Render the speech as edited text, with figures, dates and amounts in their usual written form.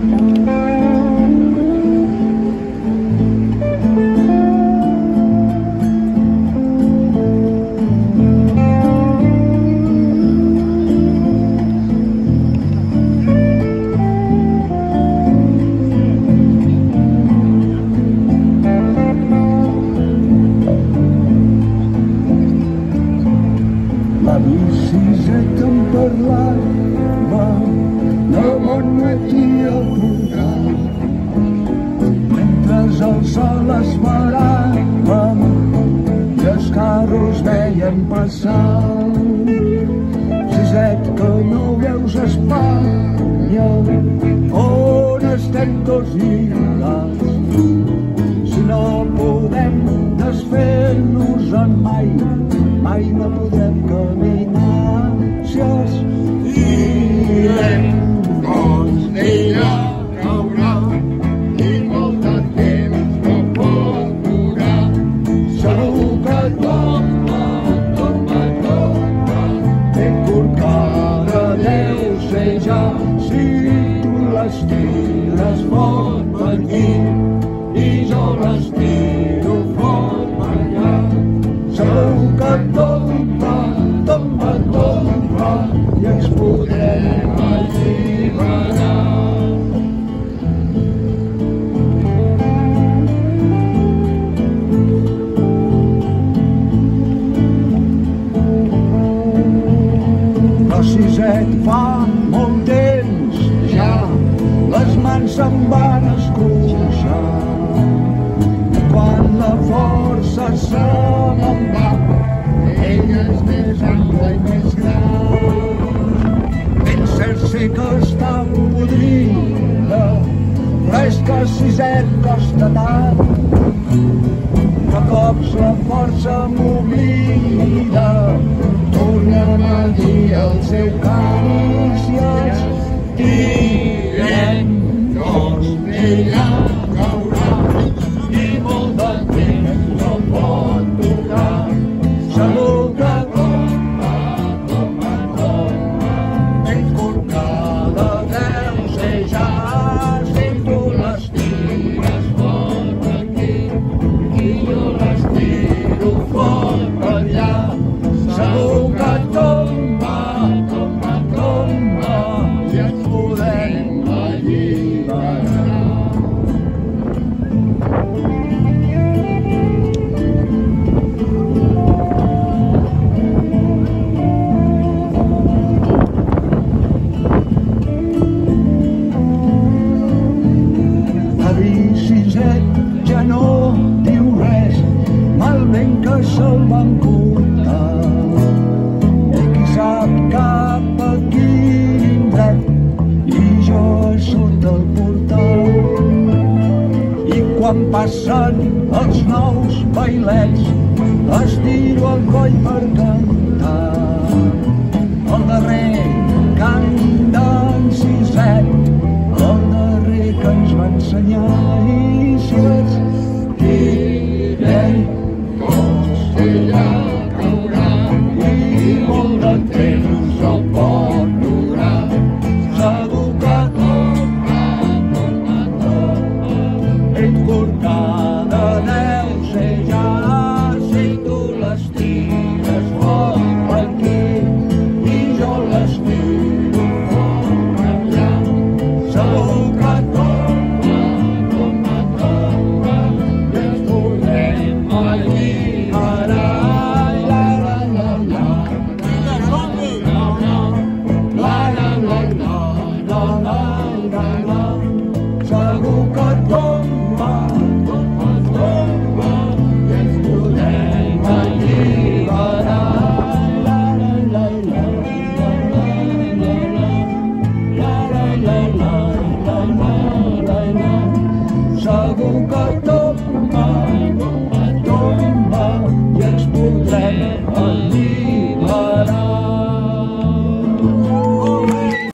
La bicicleta em parlava de bon matí a portar, mentre el sol esperàvem i els carros veiem passar. Siset, que no veus Espanya, on estem tots lligats, si no podem desfer-nos-en mai, mai no podem caminar. Si els tirem, doncs ella caurà i molt de temps no pot durar. Segur que tomba, ben corcada deu ser ja, si tu les tires fort per aquí i jo les tiro fort per allà. Segur que tomba, i ens podrem alliberar. Però Siset, fa molt temps ja les mans se'n van escorxar, i quan la força se me'n va, ella és més ampla i més gran. Ben cert sé que està podrida, però és que Siset costa tant, que cops la força m'oblida, torna'm a dir el seu cant. Si els tirem, doncs ella caurà i molt de temps no pot durar. Segur que tomba, ben corcada deu ser ja, si tu les tires fort aquí i jo les tiro fort per allà. Segur que tomba, i ens podem alliberar. Siset ja no diu res, malament que se'l van comptar, i qui sap cap a quin indret i jo surt del portal. I quan passen els nous bailets estiro el coll per cantar el darrer cant d'en Siset, el darrer que ens va ensenyar. I si els tirem, doncs ella caurà i molt de temps no pot durar. Segur que tomba, ben corcada deu ser ja, si tu les tires fort per aquí i jo les tiro fort per allà. Segur que tomba, i ens podrem alliberar. Segur que tomba, i ens podrem alliberar. Segur que